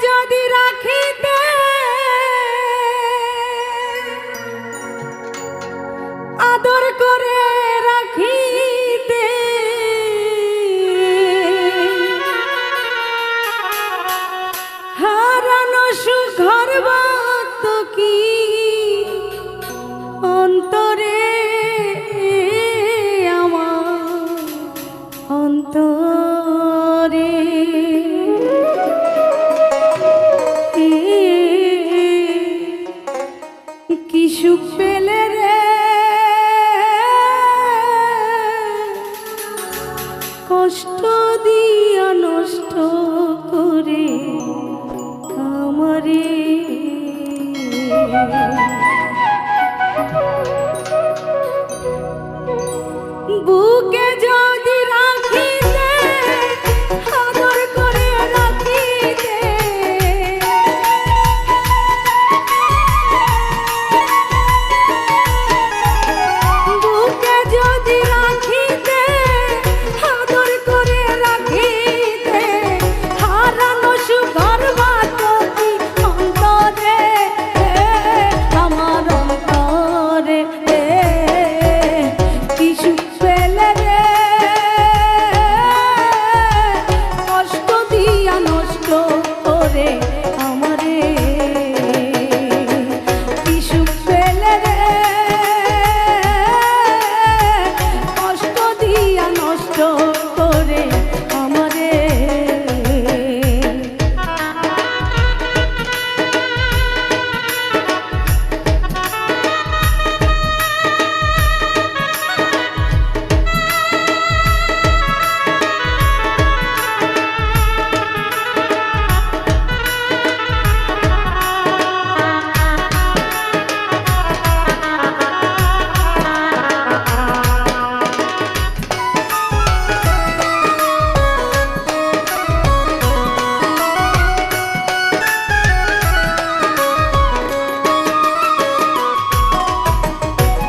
যদি রাখিতে আদর করে রাখিতে হারানো সুখর বাত কি অন্তরে আমার অন্তরে কি সুখ পেলে রে কষ্ট দিয়া নষ্ট করে আমারে বুকে যদি রাখিতে আদর করে রাখিতে বুকে যদি রাখিতে আদর করে রাখিতে হারানো সুখর বাত কি অন্তরে আমার অন্তরে কি সুখ পেলে রে কষ্ট দিয়া নষ্ট করে আমারে কি সুখ পেলে রে কষ্ট দিয়া নষ্ট করে আমারে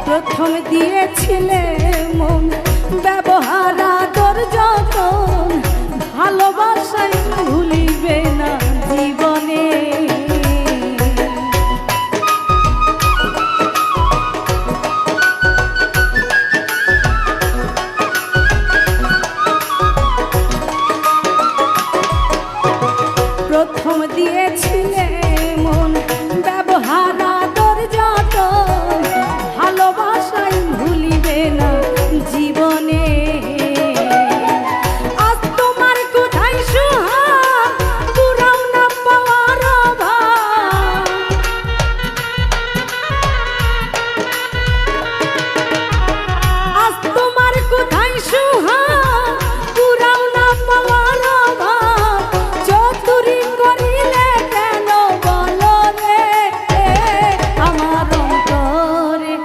প্রথম দিয়েছিলে মন ব্যবহার আদর যতন ভালোবাসায় ভুলিবে না জীবনে প্রথম দিয়েছিলে মন ব্যবহার আদর যতন ভালোবাসাই ভুলিবে না জীবনে আজ তোমার কোথায় সুহাগ পুরাও না পাওয়ার অভাব আজ তোমার কোথায় সুহাগ পুরাও না পাওয়ার অভাব চতুরি করিলে কেন বলো রে আমার অন্তরে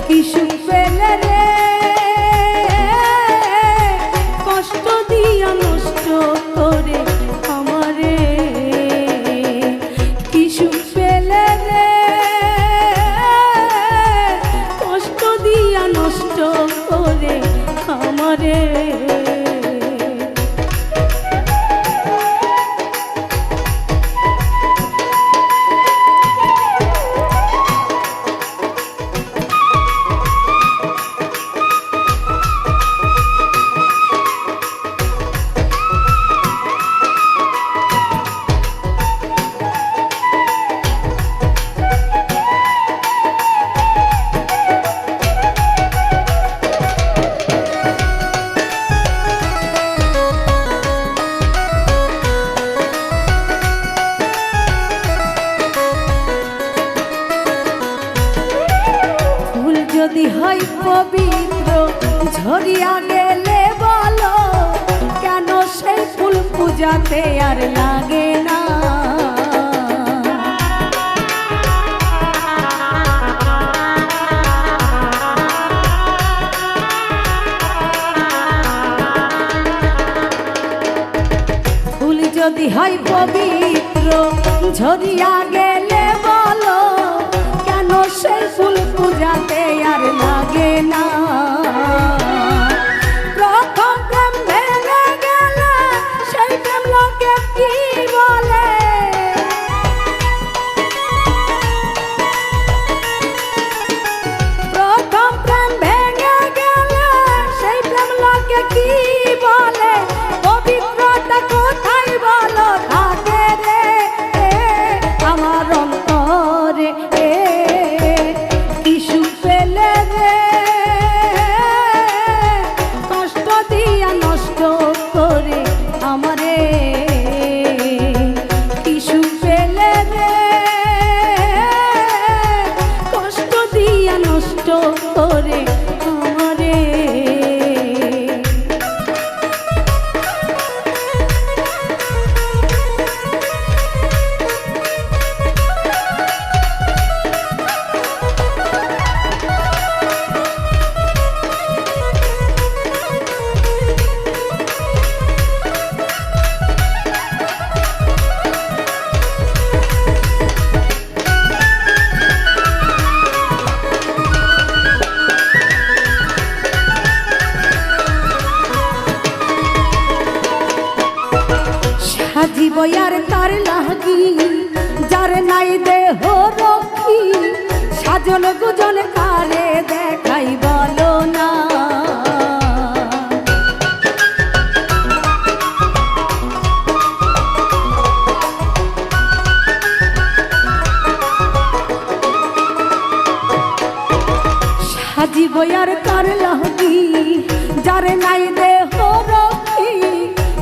কি সুখ পেলে রে কষ্ট দিয়া নষ্ট করে আমারে কি সুখ পেলে রে কষ্ট দিয়া নষ্ট করে আমারে যদি হয় পবিত্র ঝরিয়া গেলে বলো কেন সেই ফুল পূজাতে আর লাগে না ফুল যদি হয় পবিত্র ঝরিয়া গেলে বলো কেন সেই ফুল পূজাতে আর লাগে না প্রথম প্রেম ভেঙে গেলে সেই প্রেম লোকে কি নষ্ট করে আমারে কিছু পেলে রে কষ্ট দিয়া নষ্ট করে আমারে জীবয়ার তার লাগি যার নাই দেহ রক্ষী সাজন গুজন কারে দেখাই বলো না সাজিবয়ার তার লাগি যার নাই দেহ রক্ষী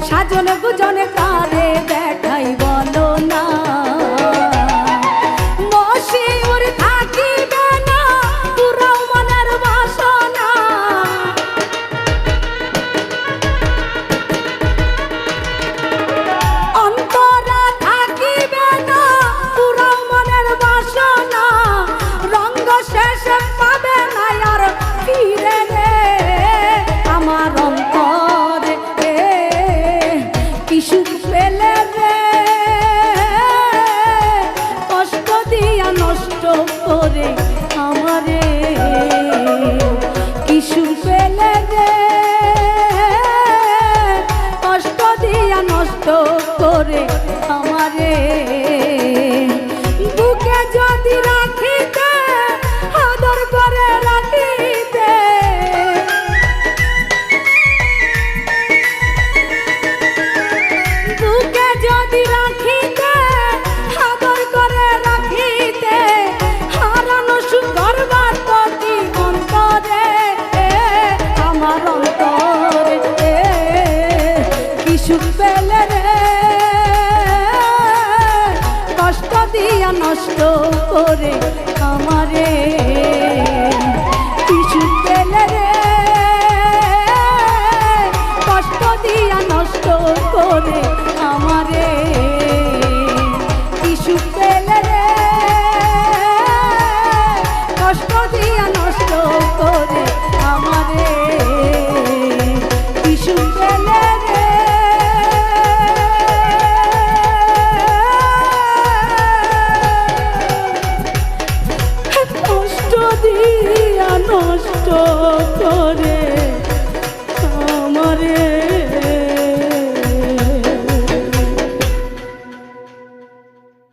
সাজন গুজন কারে দেখাই বলো না মশিউর থাকিবে না পুরো মনের বাসনা অন্তরা থাকিবে না পুরো মনের বাসনা রঙ্গ শেষে পাবে না আর ফিরে রে আমার অন্তরে কিছু পেলে রে কষ্ট দিয়া নষ্ট করে আমারে কিছু পেলে রে কষ্ট দিয়া নষ্ট করে আমারে বুকে যদি রাখিতে আদর করে রাখিতে বুকে যদি রাখিতে আদর করে রাখিতে হারানো সুন্দর বার্তি অন্তরে আমার অন্তরে কিছু পেলে রে কষ্ট দিয়া নষ্ট করে আমারে কিছু পেলে রে কষ্ট দিয়া নষ্ট করে আমারে কিছু পেলে রে কষ্ট দিয়া নষ্ট করে আমারে কিছু পেলে রে কষ্ট দিয়া নষ্ট করে